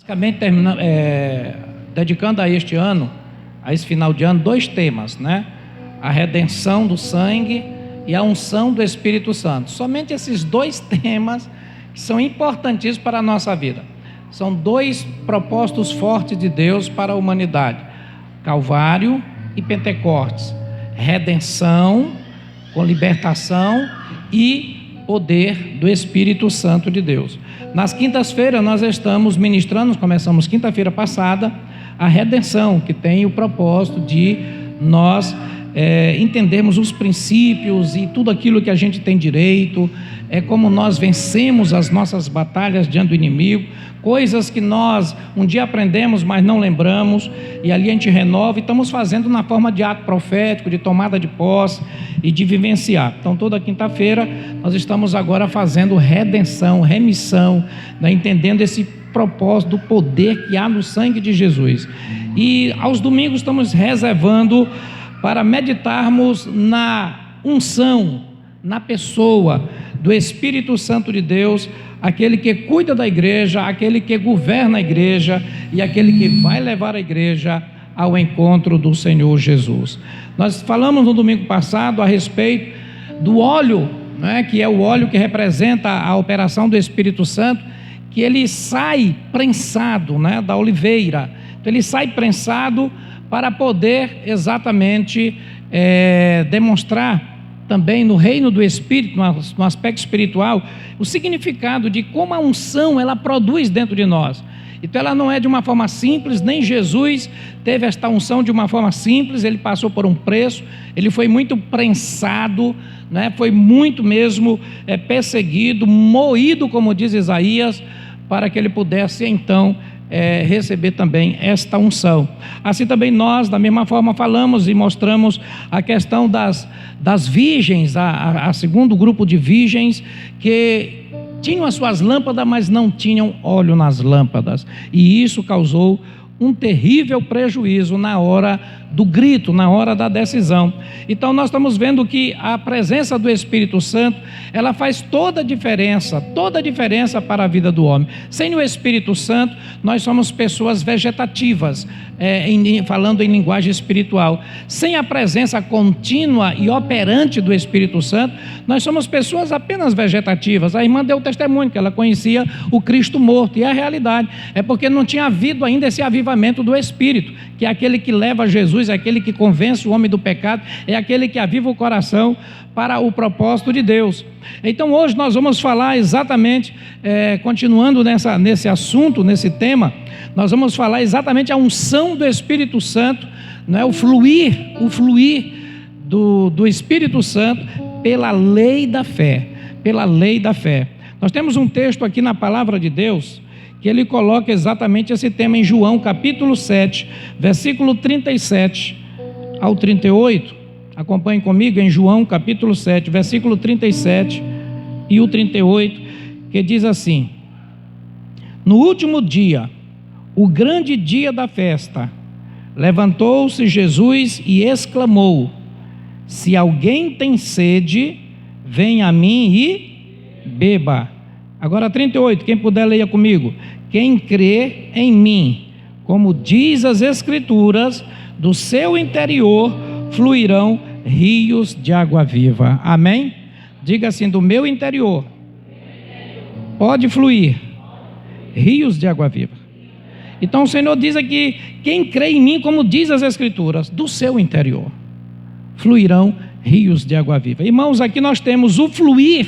Basicamente, dedicando a este ano, a esse final de ano, 2 temas, né? A redenção do sangue e a unção do Espírito Santo. Somente esses 2 temas que são importantíssimos para a nossa vida. São 2 propósitos fortes de Deus para a humanidade: Calvário e Pentecostes. Redenção com libertação e poder do Espírito Santo de Deus. Nas quintas-feiras nós estamos ministrando, começamos quinta-feira passada, a redenção, que tem o propósito de nós entendermos os princípios e tudo aquilo que a gente tem direito, como nós vencemos as nossas batalhas diante do inimigo, coisas que nós um dia aprendemos, mas não lembramos, e ali a gente renova, e estamos fazendo na forma de ato profético, de tomada de posse e de vivenciar. Então toda quinta-feira nós estamos agora fazendo redenção, remissão, né, entendendo esse propósito do poder que há no sangue de Jesus. E aos domingos estamos reservando para meditarmos na unção, na pessoa do Espírito Santo de Deus, aquele que cuida da igreja, aquele que governa a igreja e aquele que vai levar a igreja ao encontro do Senhor Jesus. Nós falamos no domingo passado a respeito do óleo, né, que é o óleo que representa a operação do Espírito Santo, que ele sai prensado, né, da oliveira. Então ele sai prensado para poder exatamente demonstrar também no reino do Espírito, no aspecto espiritual, o significado de como a unção ela produz dentro de nós. Então ela não é de uma forma simples, nem Jesus teve esta unção de uma forma simples, ele passou por um preço, ele foi muito prensado, né? Foi muito mesmo perseguido, moído, como diz Isaías, para que ele pudesse então receber também esta unção. Assim também nós, da mesma forma, falamos e mostramos a questão das virgens, a segundo grupo de virgens que tinham as suas lâmpadas, mas não tinham óleo nas lâmpadas, e isso causou um terrível prejuízo na hora do grito, na hora da decisão. Então nós estamos vendo que a presença do Espírito Santo, ela faz toda a diferença para a vida do homem. Sem o Espírito Santo, nós somos pessoas vegetativas, falando em linguagem espiritual. Sem a presença contínua e operante do Espírito Santo, nós somos pessoas apenas vegetativas. A irmã deu testemunho que ela conhecia o Cristo morto, e a realidade é porque não tinha havido ainda esse avivamento do Espírito, que é aquele que leva Jesus, é aquele que convence o homem do pecado, é aquele que aviva o coração para o propósito de Deus. Então hoje nós vamos falar exatamente, continuando nesse assunto, nesse tema, nós vamos falar exatamente a unção do Espírito Santo, não é? O fluir do Espírito Santo pela lei da fé, Nós temos um texto aqui na palavra de Deus, que ele coloca exatamente esse tema em João capítulo 7, versículo 37 ao 38, acompanhem comigo em João capítulo 7, versículo 37 e o 38, que diz assim: no último dia, o grande dia da festa, levantou-se Jesus e exclamou: se alguém tem sede, venha a mim e beba. Agora 38, quem puder leia comigo: quem crê em mim, como diz as Escrituras, do seu interior fluirão rios de água viva. Amém? Diga assim: do meu interior pode fluir rios de água viva. Então o Senhor diz aqui: quem crê em mim, como diz as Escrituras, do seu interior fluirão rios de água viva. Irmãos, aqui nós temos o fluir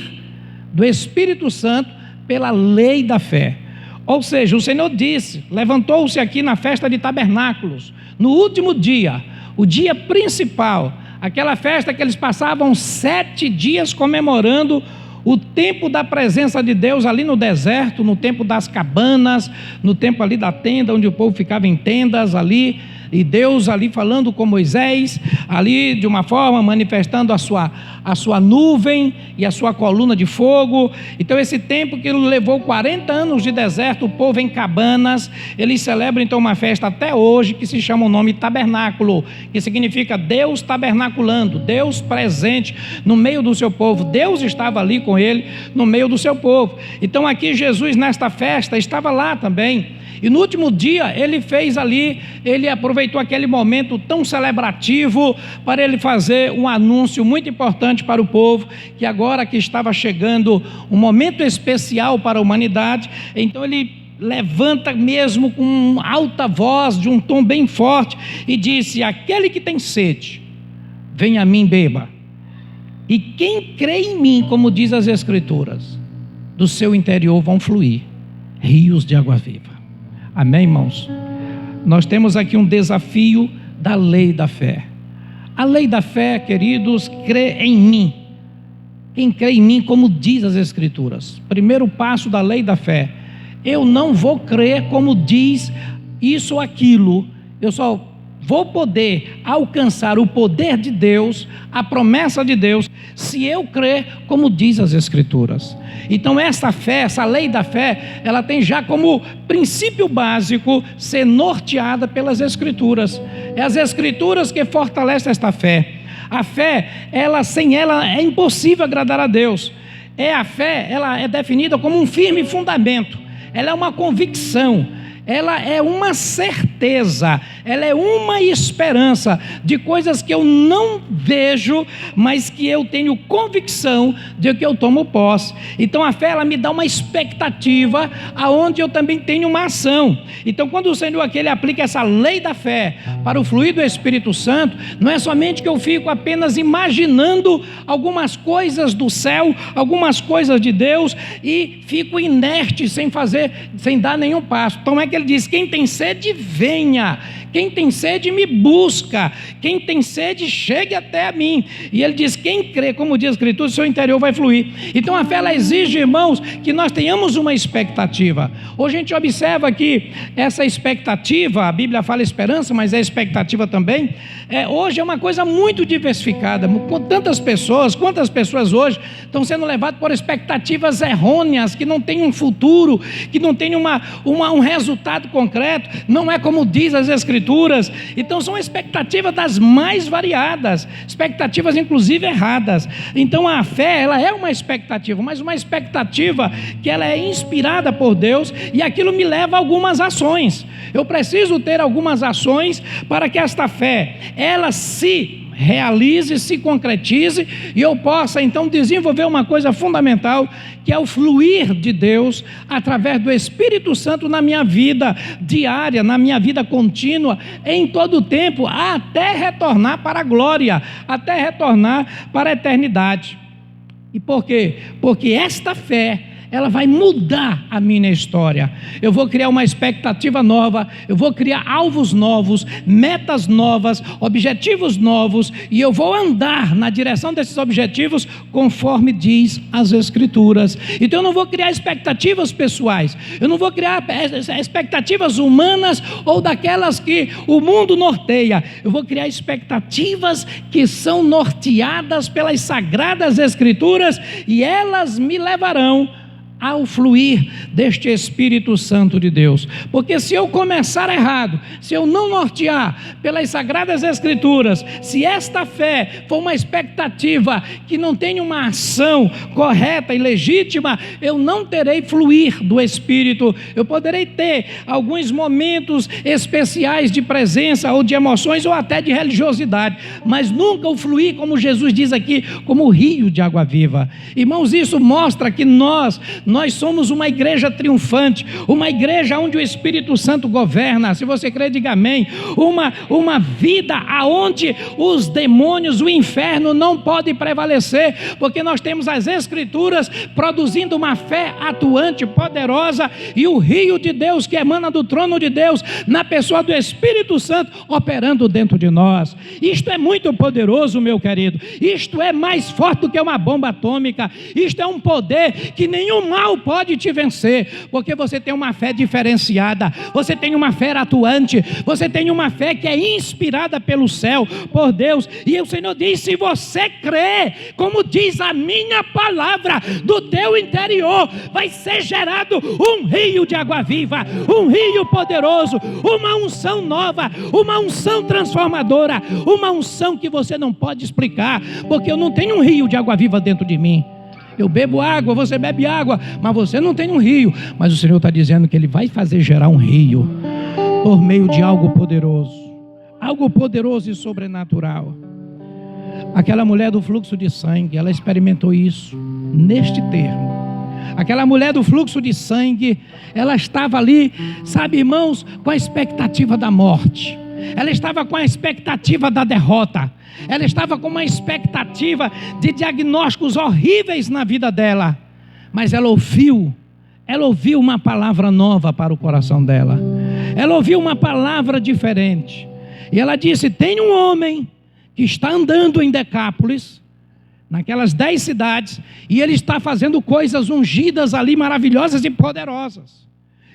do Espírito Santo pela lei da fé. Ou seja, o Senhor disse, levantou-se aqui na festa de tabernáculos, no último dia, o dia principal, aquela festa que eles passavam 7 dias comemorando o tempo da presença de Deus ali no deserto, no tempo das cabanas, no tempo ali da tenda, onde o povo ficava em tendas ali, e Deus ali falando com Moisés, ali de uma forma manifestando a sua nuvem e a sua coluna de fogo. Então esse tempo que levou 40 anos de deserto, o povo em cabanas, eles celebram então uma festa até hoje que se chama o nome tabernáculo, que significa Deus tabernaculando, Deus presente no meio do seu povo. Deus estava ali com ele no meio do seu povo. Então aqui Jesus nesta festa estava lá também. E no último dia ele fez ali, ele aproveitou aquele momento tão celebrativo para ele fazer um anúncio muito importante para o povo, que agora que estava chegando um momento especial para a humanidade. Então ele levanta mesmo com alta voz, de um tom bem forte, e disse: aquele que tem sede, venha a mim, beba. E quem crê em mim, como diz as Escrituras, do seu interior vão fluir rios de água viva. Amém, irmãos? Nós temos aqui um desafio da lei da fé. A lei da fé, queridos, crê em mim. Quem crê em mim, como diz as Escrituras. Primeiro passo da lei da fé: eu não vou crer como diz isso ou aquilo, eu só vou poder alcançar o poder de Deus, a promessa de Deus, se eu crer como diz as Escrituras. Então essa fé, essa lei da fé, ela tem já como princípio básico ser norteada pelas Escrituras. É as Escrituras que fortalecem esta fé. A fé, sem ela é impossível agradar a Deus. A fé, ela é definida como um firme fundamento. Ela é uma convicção, ela é uma certeza, ela é uma esperança de coisas que eu não vejo, mas que eu tenho convicção de que eu tomo posse. Então a fé, ela me dá uma expectativa, aonde eu também tenho uma ação. Então quando o Senhor aqui ele aplica essa lei da fé para o fluir do Espírito Santo, não é somente que eu fico apenas imaginando algumas coisas do céu, algumas coisas de Deus, e fico inerte sem dar nenhum passo. Então é que ele diz: quem tem sede, venha. Quem tem sede, me busca. Quem tem sede, chegue até a mim. E ele diz: quem crê, como diz a Escritura, o seu interior vai fluir. Então a fé, ela exige, irmãos, que nós tenhamos uma expectativa. Hoje a gente observa que essa expectativa, a Bíblia fala esperança, mas é expectativa também, hoje é uma coisa muito diversificada. Com tantas pessoas, quantas pessoas hoje estão sendo levadas por expectativas errôneas, que não têm um futuro, que não têm um resultado concreto, não é como diz as Escrituras. Então são expectativas das mais variadas, expectativas inclusive erradas. Então a fé, ela é uma expectativa, mas uma expectativa que ela é inspirada por Deus, e aquilo me leva a algumas ações. Eu preciso ter algumas ações para que esta fé, ela se realize, se concretize, e eu possa então desenvolver uma coisa fundamental, que é o fluir de Deus através do Espírito Santo na minha vida diária, na minha vida contínua, em todo o tempo, até retornar para a glória, até retornar para a eternidade. E por quê? Porque esta fé, ela vai mudar a minha história. Eu vou criar uma expectativa nova, eu vou criar alvos novos, metas novas, objetivos novos, e eu vou andar na direção desses objetivos conforme diz as Escrituras. Então eu não vou criar expectativas pessoais, eu não vou criar expectativas humanas ou daquelas que o mundo norteia. Eu vou criar expectativas que são norteadas pelas sagradas Escrituras, e elas me levarão ao fluir deste Espírito Santo de Deus. Porque se eu começar errado, se eu não nortear pelas sagradas Escrituras, se esta fé for uma expectativa que não tem uma ação correta e legítima, eu não terei fluir do Espírito. Eu poderei ter alguns momentos especiais de presença ou de emoções ou até de religiosidade, mas nunca o fluir, como Jesus diz aqui, como o rio de água viva. Irmãos, isso mostra que nós somos uma igreja triunfante, uma igreja onde o Espírito Santo governa. Se você crê, diga amém. Uma vida aonde os demônios, o inferno não pode prevalecer, porque nós temos as Escrituras produzindo uma fé atuante, poderosa, e o rio de Deus que emana do trono de Deus, na pessoa do Espírito Santo, operando dentro de nós. Isto é muito poderoso, meu querido. Isto é mais forte do que uma bomba atômica. Isto é um poder que nenhum mal pode te vencer, porque você tem uma fé diferenciada, você tem uma fé atuante, você tem uma fé que é inspirada pelo céu, por Deus. E o Senhor diz: se você crê, como diz a minha palavra, do teu interior vai ser gerado um rio de água viva, um rio poderoso, uma unção nova, uma unção transformadora, uma unção que você não pode explicar, porque eu não tenho um rio de água viva dentro de mim. Eu bebo água, você bebe água, mas você não tem um rio. Mas o Senhor está dizendo que Ele vai fazer gerar um rio por meio de algo poderoso. Algo poderoso e sobrenatural. Aquela mulher do fluxo de sangue, ela experimentou isso neste termo. Aquela mulher do fluxo de sangue, ela estava ali, sabe, irmãos, com a expectativa da morte. Ela estava com a expectativa da derrota. Ela estava com uma expectativa de diagnósticos horríveis na vida dela. Mas ela ouviu uma palavra nova para o coração dela. Ela ouviu uma palavra diferente. E ela disse: tem um homem que está andando em Decápolis, naquelas 10 cidades, e ele está fazendo coisas ungidas ali, maravilhosas e poderosas.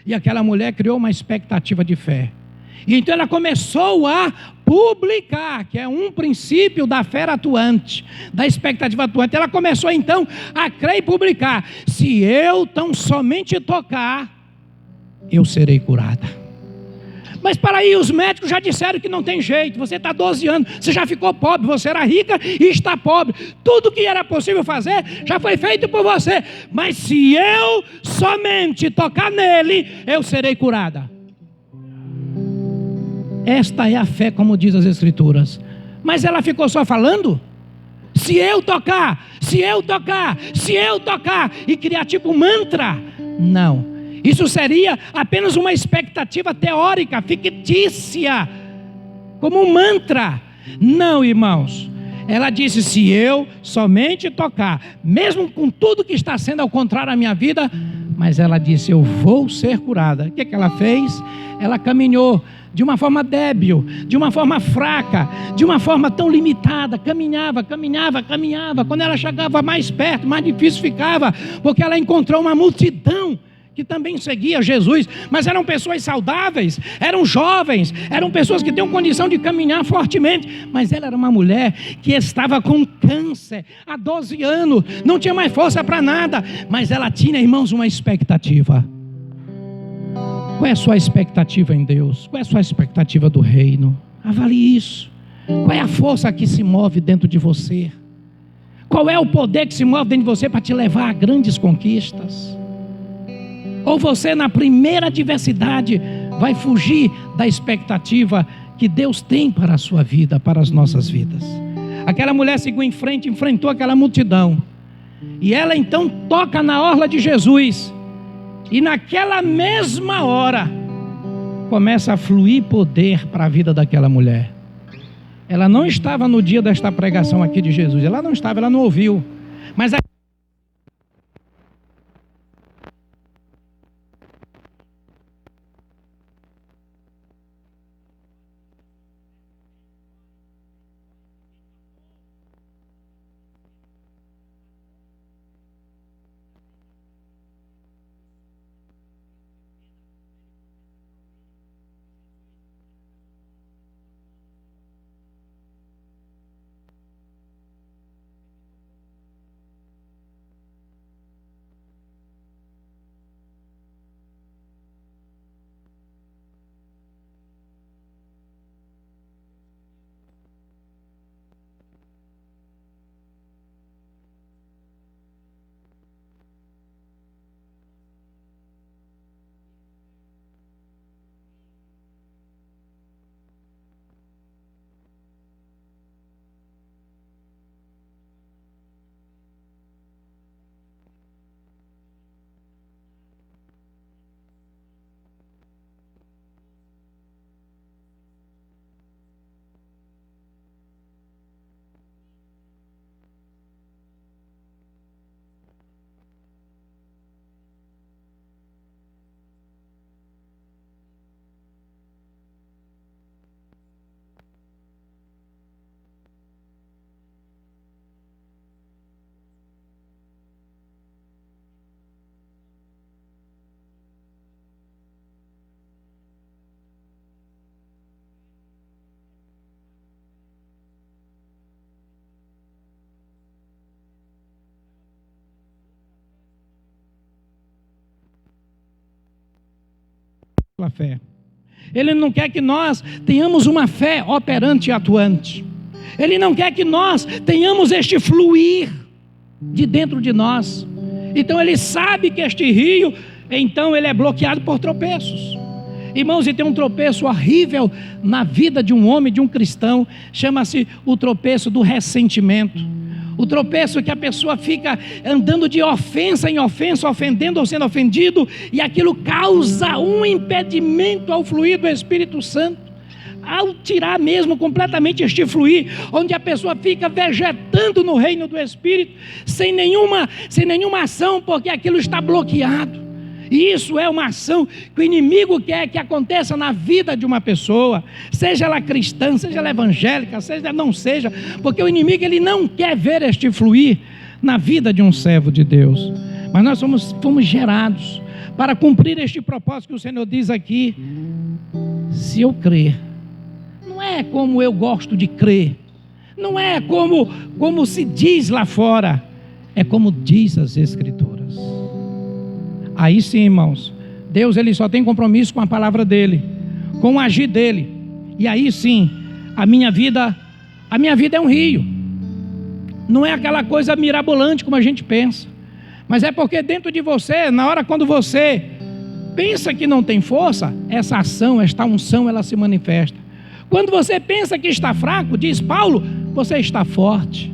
E aquela mulher criou uma expectativa de fé. E então ela começou a publicar, que é um princípio da fé atuante, da expectativa atuante. Ela começou então a crer e publicar: se eu tão somente tocar, eu serei curada. Mas para aí, os médicos já disseram que não tem jeito. Você está 12 anos, você já ficou pobre, você era rica e está pobre. Tudo que era possível fazer já foi feito por você. Mas se eu somente tocar nele, eu serei curada. Esta é a fé, como diz as Escrituras. Mas ela ficou só falando? Se eu tocar, se eu tocar, se eu tocar, e criar tipo um mantra? Não. Isso seria apenas uma expectativa teórica, fictícia, como um mantra. Não, irmãos. Ela disse: se eu somente tocar, mesmo com tudo que está sendo ao contrário da minha vida, mas ela disse: eu vou ser curada. O que ela fez? Ela caminhou de uma forma débil, de uma forma fraca, de uma forma tão limitada. Caminhava. Quando ela chegava mais perto, mais difícil ficava, porque ela encontrou uma multidão que também seguia Jesus, mas eram pessoas saudáveis, eram jovens, eram pessoas que tinham condição de caminhar fortemente, mas ela era uma mulher que estava com câncer há 12 anos, não tinha mais força para nada, mas ela tinha, irmãos, uma expectativa. Qual é a sua expectativa em Deus? Qual é a sua expectativa do reino? Avalie isso. Qual é a força que se move dentro de você? Qual é o poder que se move dentro de você para te levar a grandes conquistas? Ou você, na primeira adversidade, vai fugir da expectativa que Deus tem para a sua vida, para as nossas vidas? Aquela mulher seguiu em frente, enfrentou aquela multidão, e ela então toca na orla de Jesus, e naquela mesma hora começa a fluir poder para a vida daquela mulher. Ela não estava no dia desta pregação aqui de Jesus, ela não ouviu, mas a fé. Ele não quer que nós tenhamos uma fé operante e atuante. Ele não quer que nós tenhamos este fluir de dentro de nós. Então ele sabe que este rio, então ele é bloqueado por tropeços. Irmãos, e tem um tropeço horrível na vida de um homem, de um cristão, chama-se o tropeço do ressentimento. O tropeço que a pessoa fica andando de ofensa em ofensa, ofendendo ou sendo ofendido, e aquilo causa um impedimento ao fluir do Espírito Santo, ao tirar mesmo completamente este fluir, onde a pessoa fica vegetando no reino do Espírito, sem nenhuma ação, porque aquilo está bloqueado. E isso é uma ação que o inimigo quer que aconteça na vida de uma pessoa, seja ela cristã, seja ela evangélica, seja ela não seja, porque o inimigo ele não quer ver este fluir na vida de um servo de Deus. Mas nós fomos gerados para cumprir este propósito que o Senhor diz aqui. Se eu crer, não é como eu gosto de crer, não é como se diz lá fora, é como diz as Escrituras. Aí sim, irmãos, Deus ele só tem compromisso com a palavra dele, com o agir dele. E aí sim, a minha vida é um rio. Não é aquela coisa mirabolante como a gente pensa, mas é porque dentro de você, na hora quando você pensa que não tem força, essa ação, esta unção, ela se manifesta. Quando você pensa que está fraco, diz Paulo, você está forte,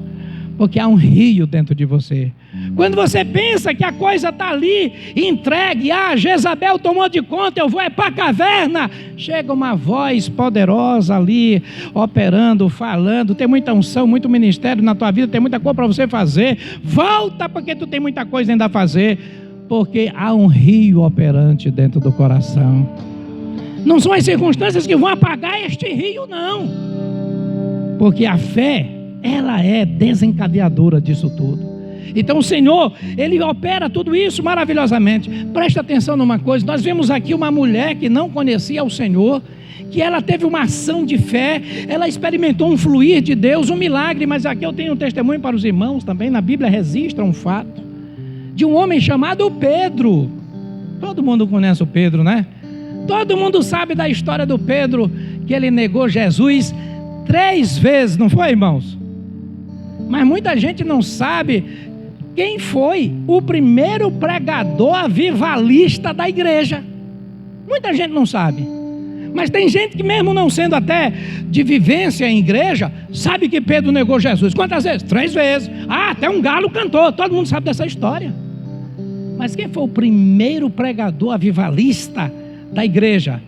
porque há um rio dentro de você. Quando você pensa que a coisa está ali, entregue, Jezabel tomou de conta, eu vou para a caverna, chega uma voz poderosa ali, operando, falando, tem muita unção, muito ministério na tua vida, tem muita coisa para você fazer, volta porque tu tem muita coisa ainda a fazer, porque há um rio operante dentro do coração. Não são as circunstâncias que vão apagar este rio, não, porque a fé, ela é desencadeadora disso tudo. Então o Senhor, Ele opera tudo isso maravilhosamente. Presta atenção numa coisa, nós vemos aqui uma mulher que não conhecia o Senhor, que ela teve uma ação de fé, ela experimentou um fluir de Deus, um milagre. Mas aqui eu tenho um testemunho para os irmãos também, na Bíblia registra um fato, de um homem chamado Pedro. Todo mundo conhece o Pedro, né? Todo mundo sabe da história do Pedro, que ele negou Jesus 3 vezes, não foi, irmãos? Mas muita gente não sabe quem foi o primeiro pregador avivalista da igreja. Muita gente não sabe. Mas tem gente que mesmo não sendo até de vivência em igreja, sabe que Pedro negou Jesus. Quantas vezes? 3 vezes. Até um galo cantou, todo mundo sabe dessa história. Mas quem foi o primeiro pregador avivalista da igreja?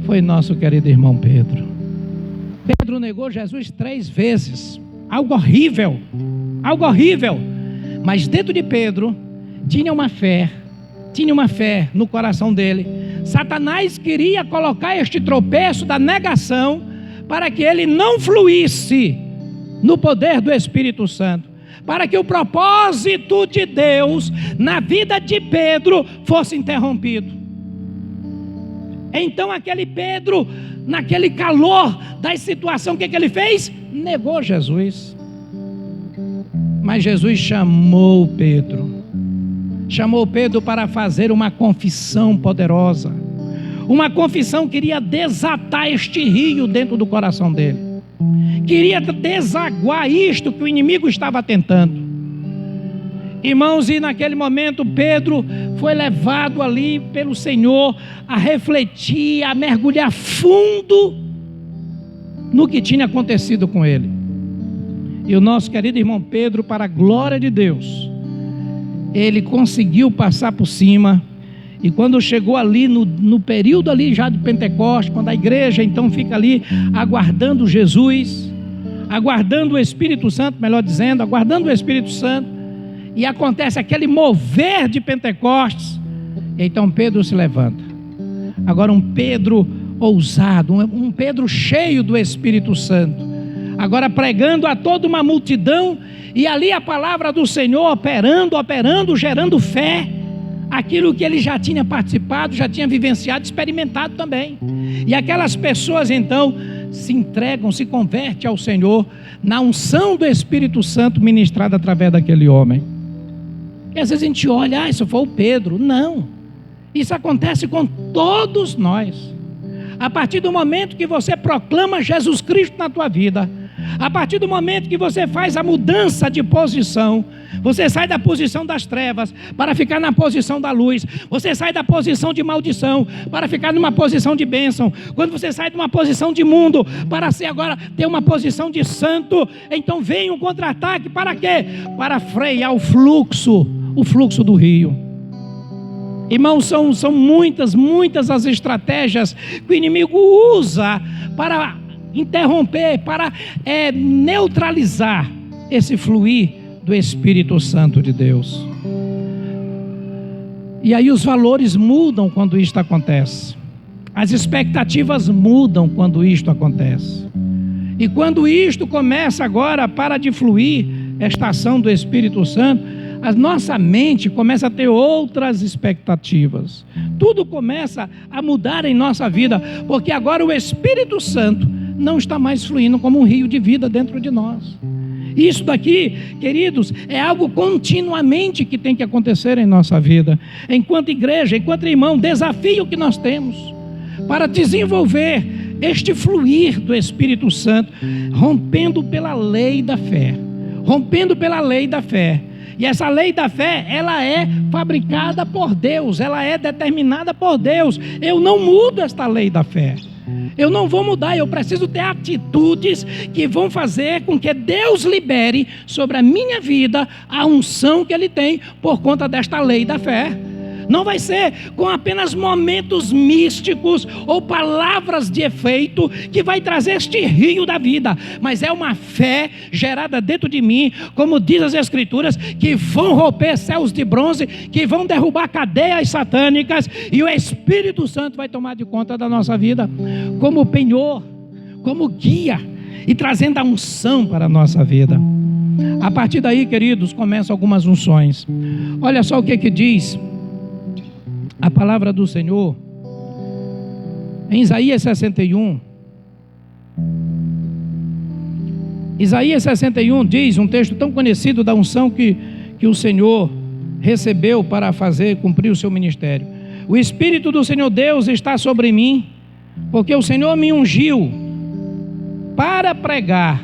Foi nosso querido irmão Pedro. Pedro negou Jesus 3 vezes. Algo horrível, algo horrível. Mas dentro de Pedro tinha uma fé no coração dele. Satanás queria colocar este tropeço da negação para que ele não fluísse no poder do Espírito Santo, para que o propósito de Deus na vida de Pedro fosse interrompido. Então aquele Pedro, naquele calor da situação, o que ele fez? Negou Jesus. Mas Jesus chamou Pedro para fazer uma confissão poderosa. Uma confissão que iria desatar este rio dentro do coração dele, queria desaguar isto que o inimigo estava tentando. Irmãos, e naquele momento Pedro foi levado ali pelo Senhor a refletir, a mergulhar fundo no que tinha acontecido com ele. E o nosso querido irmão Pedro, para a glória de Deus, ele conseguiu passar por cima. E quando chegou ali no período ali já de Pentecostes, quando a igreja então fica ali aguardando Jesus, aguardando o Espírito Santo, melhor dizendo, aguardando o Espírito Santo, e acontece aquele mover de Pentecostes, então Pedro se levanta. Agora um Pedro ousado, um Pedro cheio do Espírito Santo, agora pregando a toda uma multidão, e ali a palavra do Senhor operando, gerando fé, aquilo que ele já tinha participado, já tinha vivenciado, experimentado também. E aquelas pessoas então se entregam, se convertem ao Senhor, na unção do Espírito Santo ministrada através daquele homem. E às vezes a gente olha, isso foi o Pedro. Não, isso acontece com todos nós. A partir do momento que você proclama Jesus Cristo na tua vida, A partir do momento que você faz a mudança de posição, você sai da posição das trevas para ficar na posição da luz. Você sai da posição de maldição para ficar numa posição de bênção. Quando você sai de uma posição de mundo para ser agora ter uma posição de santo, então vem um contra-ataque para quê? Para frear o fluxo do rio. Irmãos, são muitas as estratégias que o inimigo usa para interromper, para neutralizar esse fluir do Espírito Santo de Deus. E aí os valores mudam quando isto acontece. As expectativas mudam quando isto acontece. E quando isto começa agora para de fluir, esta ação do Espírito Santo, a nossa mente começa a ter outras expectativas. Tudo começa a mudar em nossa vida, porque agora o Espírito Santo não está mais fluindo como um rio de vida dentro de nós. Isso daqui, queridos, é algo continuamente que tem que acontecer em nossa vida. Enquanto igreja, enquanto irmão, desafio que nós temos para desenvolver este fluir do Espírito Santo, rompendo pela lei da fé. Rompendo pela lei da fé. E essa lei da fé, ela é fabricada por Deus, ela é determinada por Deus. Eu não mudo esta lei da fé. Eu não vou mudar, eu preciso ter atitudes que vão fazer com que Deus libere sobre a minha vida a unção que Ele tem por conta desta lei da fé. Não vai ser com apenas momentos místicos ou palavras de efeito que vai trazer este rio da vida, mas é uma fé gerada dentro de mim, como diz as Escrituras, que vão romper céus de bronze, que vão derrubar cadeias satânicas, e o Espírito Santo vai tomar de conta da nossa vida, como penhor, como guia, e trazendo a unção para a nossa vida. A partir daí, queridos, começam algumas unções. Olha só o que diz a palavra do Senhor em Isaías 61. Isaías 61 diz, um texto tão conhecido da unção que o Senhor recebeu para fazer cumprir o seu ministério. O Espírito do Senhor Deus está sobre mim, porque o Senhor me ungiu para pregar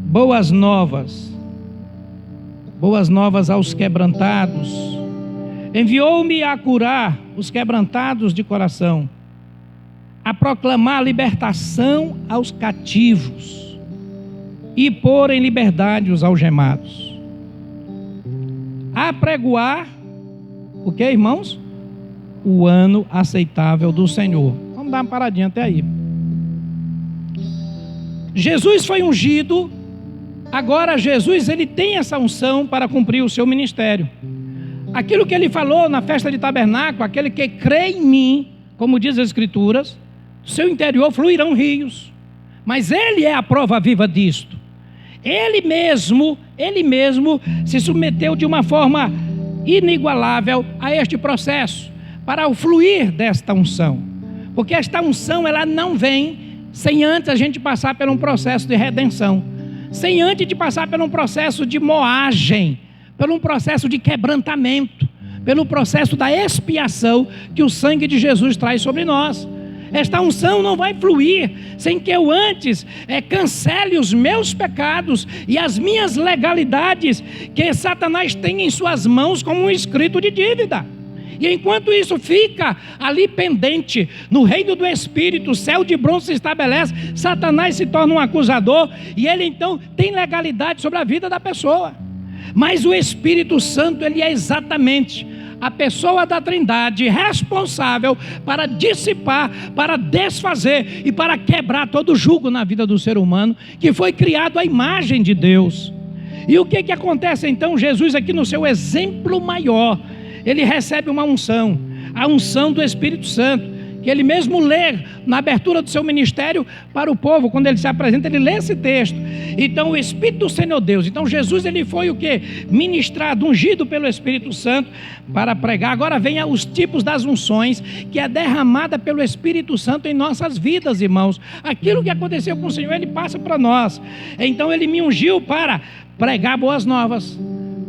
boas novas aos quebrantados. Enviou-me a curar os quebrantados de coração, a proclamar libertação aos cativos e pôr em liberdade os algemados, a pregoar, o que, irmãos? O ano aceitável do Senhor. Vamos dar uma paradinha até aí. Jesus foi ungido, agora Jesus ele tem essa unção para cumprir o seu ministério. Aquilo que ele falou na festa de tabernáculo, aquele que crê em mim, como diz as Escrituras, do seu interior fluirão rios. Mas ele é a prova viva disto. Ele mesmo se submeteu de uma forma inigualável a este processo, para o fluir desta unção. Porque esta unção, ela não vem sem antes a gente passar por um processo de redenção, sem antes de passar por um processo de moagem, pelo processo de quebrantamento, pelo processo da expiação que o sangue de Jesus traz sobre nós. Esta unção não vai fluir sem que eu antes cancele os meus pecados e as minhas legalidades que Satanás tem em suas mãos como um escrito de dívida. E enquanto isso fica ali pendente, no reino do Espírito, o céu de bronze se estabelece, Satanás se torna um acusador e ele então tem legalidade sobre a vida da pessoa. Mas o Espírito Santo, ele é exatamente a pessoa da Trindade responsável para dissipar, para desfazer e para quebrar todo jugo na vida do ser humano que foi criado à imagem de Deus. E o que acontece então? Jesus aqui no seu exemplo maior, ele recebe uma unção, a unção do Espírito Santo, que ele mesmo lê na abertura do seu ministério para o povo. Quando ele se apresenta, ele lê esse texto. Então o Espírito do Senhor Deus, então Jesus ele foi o que? Ministrado, ungido pelo Espírito Santo para pregar. Agora vem os tipos das unções que é derramada pelo Espírito Santo em nossas vidas, irmãos. Aquilo que aconteceu com o Senhor, ele passa para nós. Então ele me ungiu para pregar boas novas,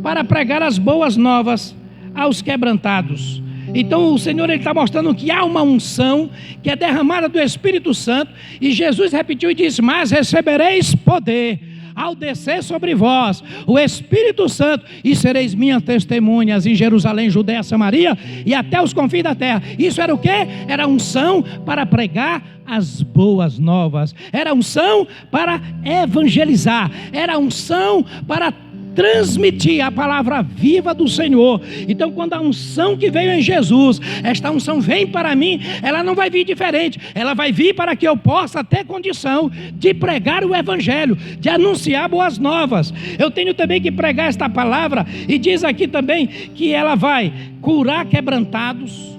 para pregar as boas novas aos quebrantados. Então o Senhor está mostrando que há uma unção que é derramada do Espírito Santo, e Jesus repetiu e disse: mas recebereis poder ao descer sobre vós o Espírito Santo, e sereis minhas testemunhas em Jerusalém, Judeia, Samaria e até os confins da terra. Isso era o quê? Era unção para pregar as boas novas, era unção para evangelizar, era unção para transmitir a palavra viva do Senhor. Então, quando a unção que veio em Jesus, esta unção vem para mim, ela não vai vir diferente, ela vai vir para que eu possa ter condição de pregar o evangelho, de anunciar boas novas. Eu tenho também que pregar esta palavra, e diz aqui também que ela vai curar quebrantados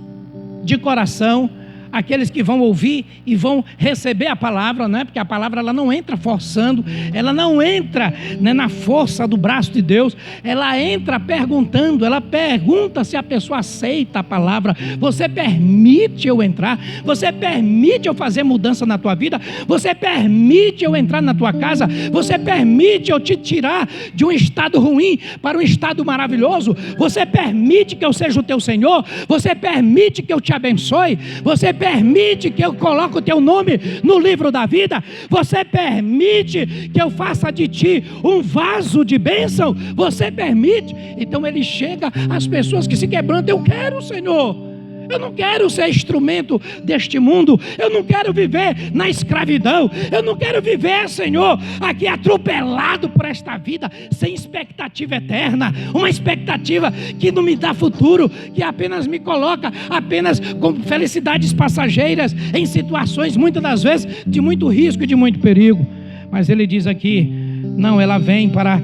de coração, aqueles que vão ouvir e vão receber a palavra, né? Porque a palavra ela não entra forçando, ela não entra, né, na força do braço de Deus, ela entra perguntando, ela pergunta se a pessoa aceita a palavra. Você permite eu entrar? Você permite eu fazer mudança na tua vida? Você permite eu entrar na tua casa? Você permite eu te tirar de um estado ruim para um estado maravilhoso? Você permite que eu seja o teu Senhor? Você permite que eu te abençoe? Você permite que eu coloque o teu nome no livro da vida? Você permite que eu faça de ti um vaso de bênção? Você permite? Então ele chega às pessoas que se quebrantam: eu quero, Senhor. Eu não quero ser instrumento deste mundo. Eu não quero viver na escravidão. Eu não quero viver, Senhor, aqui atropelado por esta vida, sem expectativa eterna. Uma expectativa que não me dá futuro, que apenas me coloca apenas com felicidades passageiras, em situações muitas das vezes de muito risco e de muito perigo. Mas ele diz aqui: não, ela vem para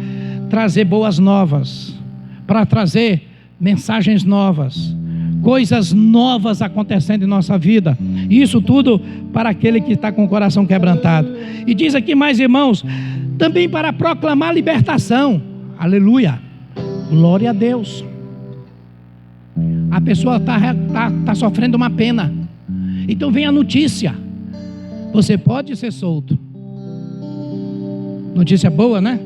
trazer boas novas, para trazer mensagens novas, coisas novas acontecendo em nossa vida. Isso tudo para aquele que está com o coração quebrantado. E diz aqui mais, irmãos, também para proclamar libertação. Aleluia, glória a Deus. A pessoa está sofrendo uma pena, então vem a notícia: você pode ser solto. Notícia boa, né?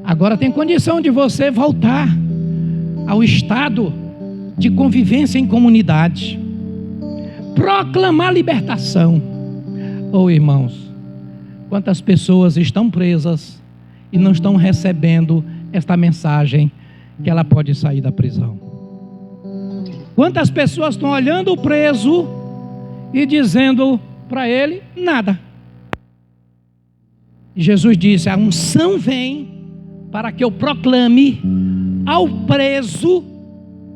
Agora tem condição de você voltar ao estado de convivência em comunidade, proclamar libertação. Oh, irmãos, quantas pessoas estão presas e não estão recebendo esta mensagem que ela pode sair da prisão? Quantas pessoas estão olhando o preso e dizendo para ele nada? Jesus disse: a unção vem para que eu proclame ao preso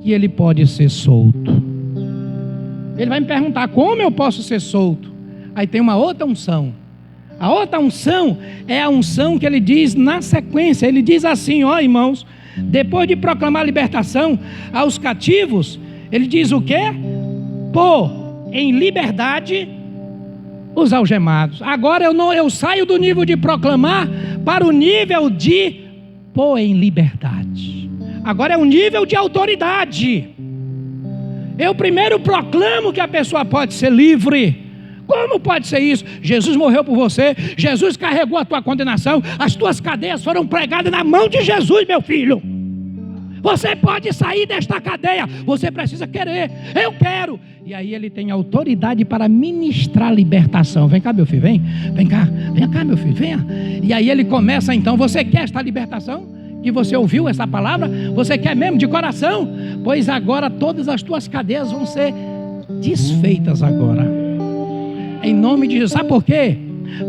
que ele pode ser solto. Ele vai me perguntar: como eu posso ser solto? Aí tem uma outra unção. A outra unção é a unção que ele diz na sequência. Ele diz assim, ó irmãos, depois de proclamar a libertação aos cativos, ele diz o quê? Pôr em liberdade os algemados. Agora eu saio do nível de proclamar para o nível de pôr em liberdade. Agora é um nível de autoridade. Eu primeiro proclamo que a pessoa pode ser livre. Como pode ser isso? Jesus morreu por você, Jesus carregou a tua condenação, as tuas cadeias foram pregadas na mão de Jesus, meu filho. Você pode sair desta cadeia, você precisa querer. Eu quero. E aí ele tem autoridade para ministrar libertação. Vem cá, meu filho, vem cá, meu filho, venha. E aí ele começa então: você quer esta libertação? Que você ouviu essa palavra? Você quer mesmo de coração? Pois agora todas as tuas cadeias vão ser desfeitas agora, em nome de Jesus. Sabe por quê?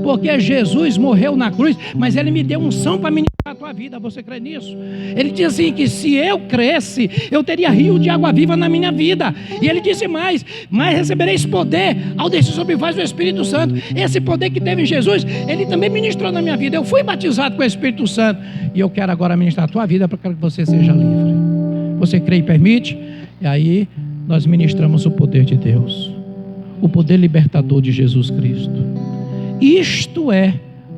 Porque Jesus morreu na cruz, mas ele me deu unção para ministrar a tua vida. Você crê nisso? Ele diz assim, que se eu cresce, eu teria rio de água viva na minha vida. E ele disse mais: mas recebereis poder ao descer sobre vós o Espírito Santo. Esse poder que teve em Jesus, ele também ministrou na minha vida. Eu fui batizado com o Espírito Santo, e eu quero agora ministrar a tua vida para que você seja livre. Você crê e permite? E aí nós ministramos o poder de Deus, o poder libertador de Jesus Cristo. Isto é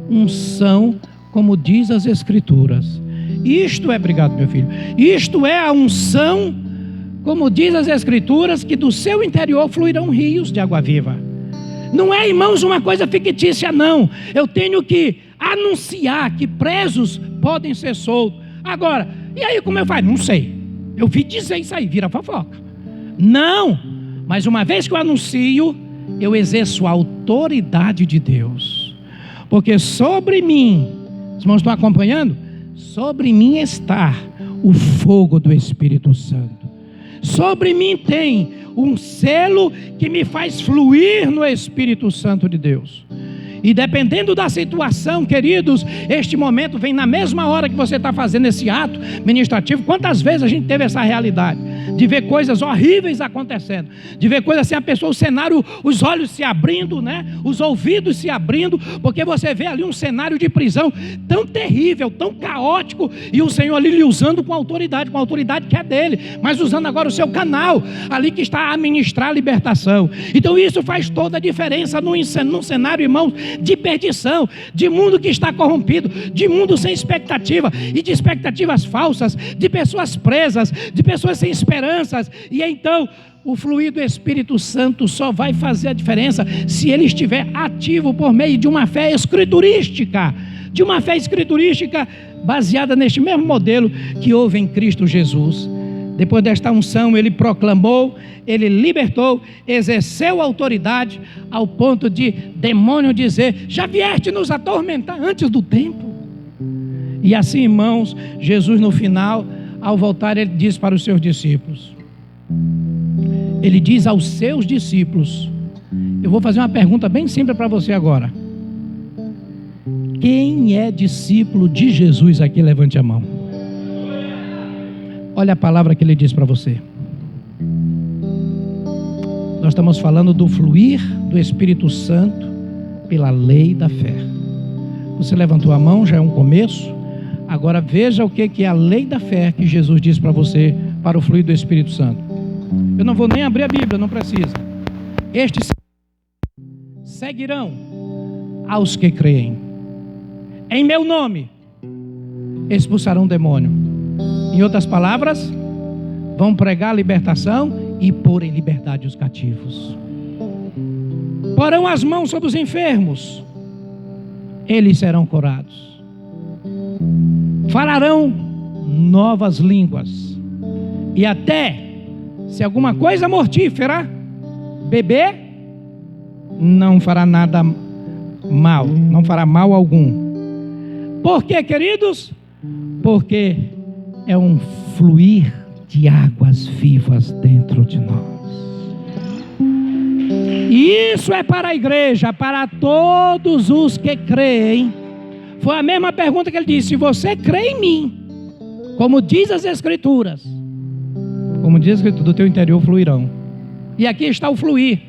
unção, como diz as Escrituras. Isto é, obrigado meu filho, isto é a unção, como diz as Escrituras, que do seu interior fluirão rios de água viva. Não é, irmãos, uma coisa fictícia, não. Eu tenho que anunciar que presos podem ser soltos. Agora, e aí como eu faço? Não sei. Eu vi dizer isso aí, vira fofoca. Não, mas uma vez que eu anuncio, eu exerço a autoridade de Deus. Porque sobre mim, os irmãos estão acompanhando? Sobre mim está o fogo do Espírito Santo. Sobre mim tem um selo que me faz fluir no Espírito Santo de Deus. E dependendo da situação, queridos, este momento vem na mesma hora que você está fazendo esse ato ministrativo. Quantas vezes a gente teve essa realidade de ver coisas horríveis acontecendo, de ver coisas assim, a pessoa, o cenário, os olhos se abrindo, né? Os ouvidos se abrindo, porque você vê ali um cenário de prisão tão terrível, tão caótico, e o Senhor ali lhe usando com a autoridade que é dele, mas usando agora o seu canal ali que está a ministrar a libertação. Então isso faz toda a diferença num cenário, irmãos, de perdição, de mundo que está corrompido, de mundo sem expectativa e de expectativas falsas, de pessoas presas, de pessoas sem esperanças. E então o fluir do Espírito Santo só vai fazer a diferença se ele estiver ativo por meio de uma fé escriturística, baseada neste mesmo modelo que houve em Cristo Jesus. Depois desta unção, ele proclamou, ele libertou, exerceu autoridade, ao ponto de demônio dizer: já vieste nos atormentar antes do tempo. E assim, irmãos, Jesus no final, ao voltar, ele diz para os seus discípulos, ele diz aos seus discípulos, eu vou fazer uma pergunta bem simples para você agora: quem é discípulo de Jesus aqui? Levante a mão. Olha a palavra que ele diz para você. Nós estamos falando do fluir do Espírito Santo pela lei da fé. Você levantou a mão, já é um começo. Agora veja o que é a lei da fé que Jesus diz para você, para o fluir do Espírito Santo. Eu não vou nem abrir a Bíblia, não precisa. Estes seguirão aos que creem. Em meu nome expulsarão demônio. Em outras palavras, vão pregar a libertação e pôr em liberdade os cativos. Porão as mãos sobre os enfermos, eles serão curados. Falarão novas línguas. E até, se alguma coisa mortífera beber, não fará nada mal, não fará mal algum. Por quê, queridos? Porque é um fluir de águas vivas dentro de nós. E isso é para a igreja, para todos os que creem. Foi a mesma pergunta que ele disse: se você crê em mim, como diz as Escrituras, do teu interior fluirão. E aqui está o fluir.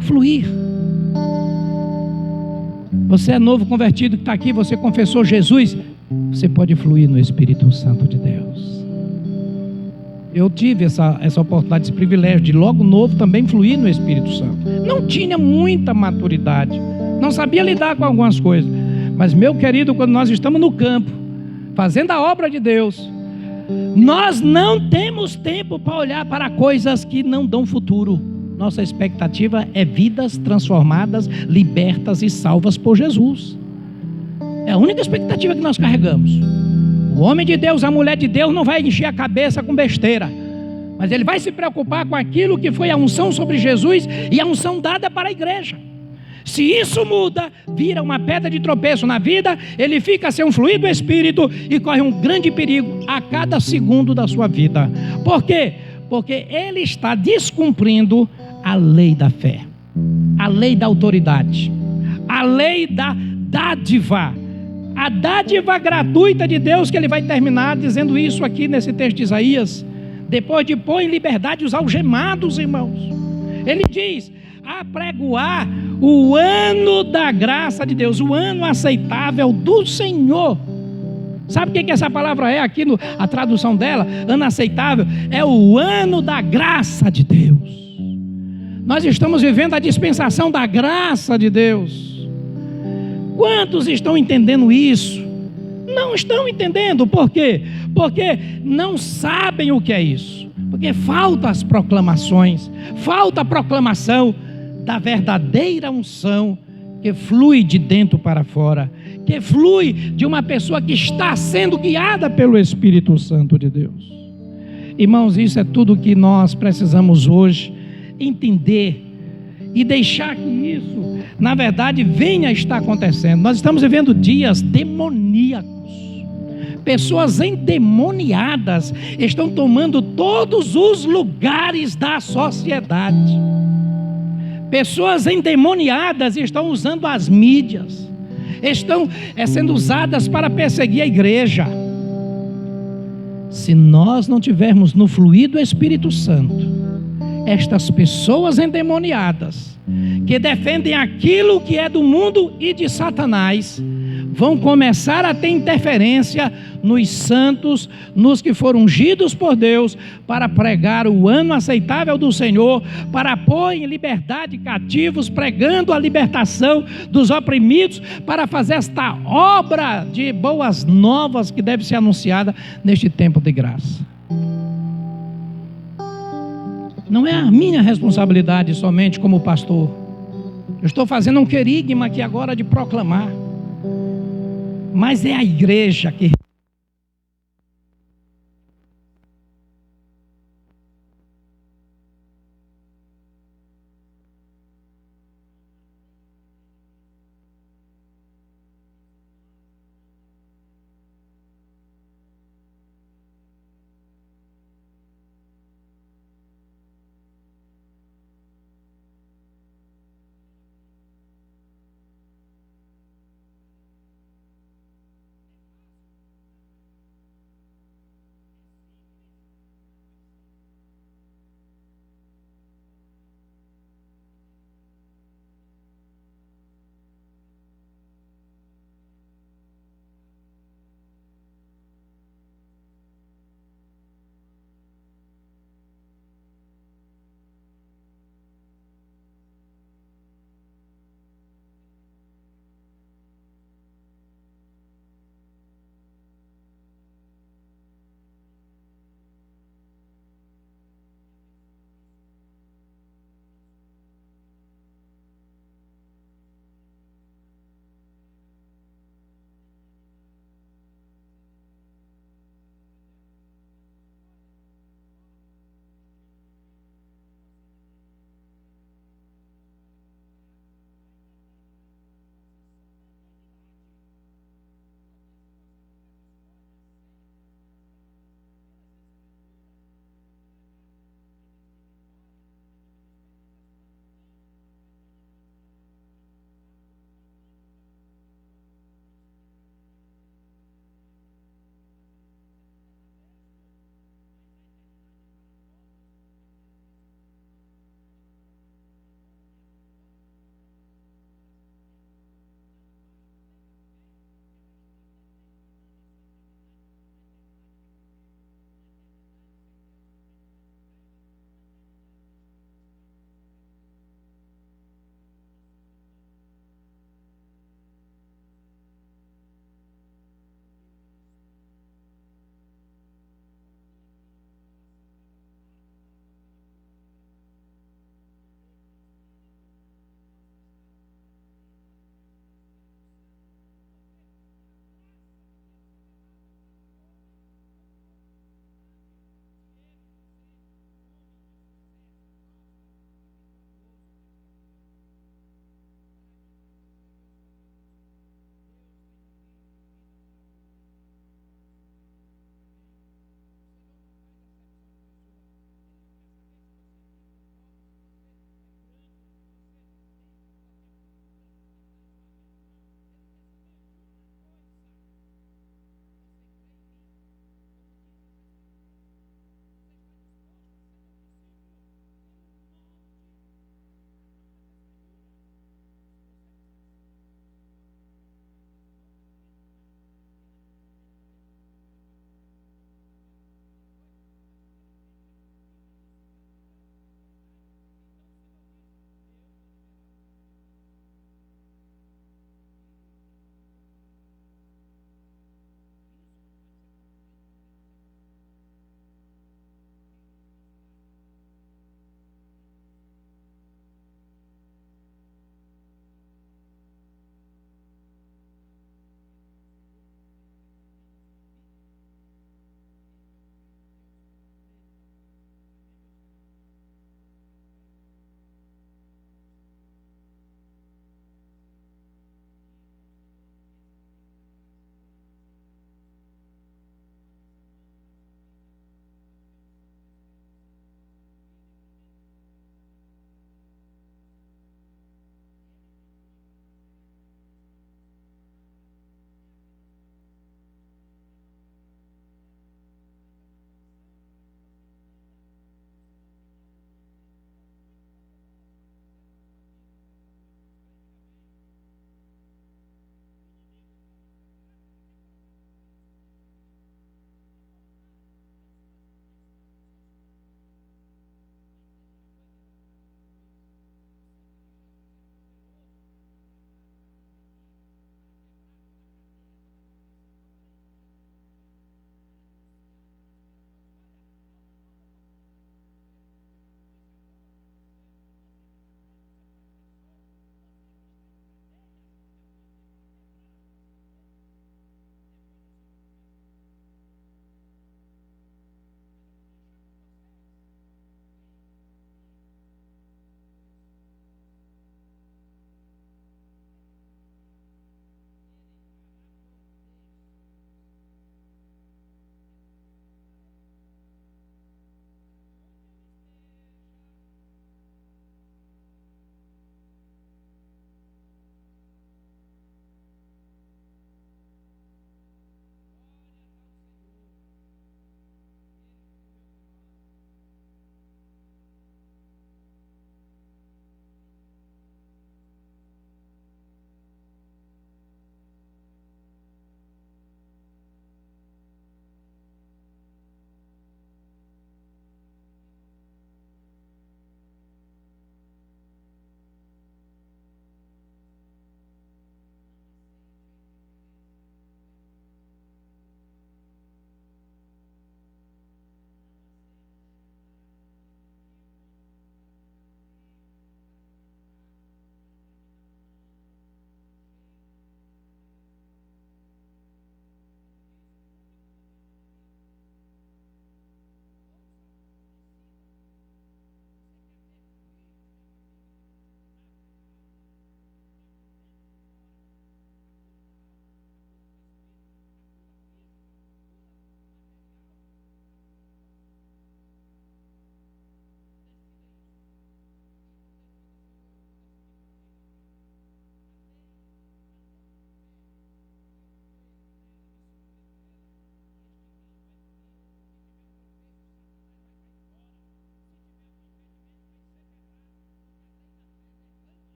Fluir. Você é novo convertido que está aqui, você confessou Jesus, você pode fluir no Espírito Santo de Deus. Eu tive essa oportunidade, esse privilégio de logo novo também fluir no Espírito Santo. Não tinha muita maturidade, não sabia lidar com algumas coisas, mas meu querido, quando nós estamos no campo, fazendo a obra de Deus, nós não temos tempo para olhar para coisas que não dão futuro. Nossa expectativa é vidas transformadas, libertas e salvas por Jesus. É a única expectativa que nós carregamos. O homem de Deus, a mulher de Deus não vai encher a cabeça com besteira, mas ele vai se preocupar com aquilo que foi a unção sobre Jesus e a unção dada para a igreja. Se isso muda, vira uma pedra de tropeço na vida, ele fica sem um fluir do Espírito e corre um grande perigo a cada segundo da sua vida. Por quê? Porque ele está descumprindo a lei da fé, a lei da autoridade, a lei da dádiva, a dádiva gratuita de Deus, que ele vai terminar dizendo isso aqui nesse texto de Isaías, depois de pôr em liberdade os algemados, irmãos. Ele diz: apregoar o ano da graça de Deus, o ano aceitável do Senhor. Sabe o que essa palavra é aqui, a tradução dela? Ano aceitável, é o ano da graça de Deus. Nós estamos vivendo a dispensação da graça de Deus. Quantos estão entendendo isso? Não estão entendendo. Por quê? Porque não sabem o que é isso. Porque faltam as proclamações, falta a proclamação da verdadeira unção que flui de dentro para fora, que flui de uma pessoa que está sendo guiada pelo Espírito Santo de Deus. Irmãos, isso é tudo que nós precisamos hoje entender e deixar que isso, na verdade, venha a estar acontecendo. Nós estamos vivendo dias demoníacos. Pessoas endemoniadas estão tomando todos os lugares da sociedade. Pessoas endemoniadas estão usando as mídias, estão sendo usadas para perseguir a igreja. Se nós não tivermos no fluir do Espírito Santo, estas pessoas endemoniadas, que defendem aquilo que é do mundo e de Satanás, vão começar a ter interferência nos santos, nos que foram ungidos por Deus, para pregar o ano aceitável do Senhor, para pôr em liberdade cativos, pregando a libertação dos oprimidos, para fazer esta obra de boas novas que deve ser anunciada neste tempo de graça. Não é a minha responsabilidade somente como pastor. Eu estou fazendo um querigma aqui agora de proclamar. Mas é a igreja que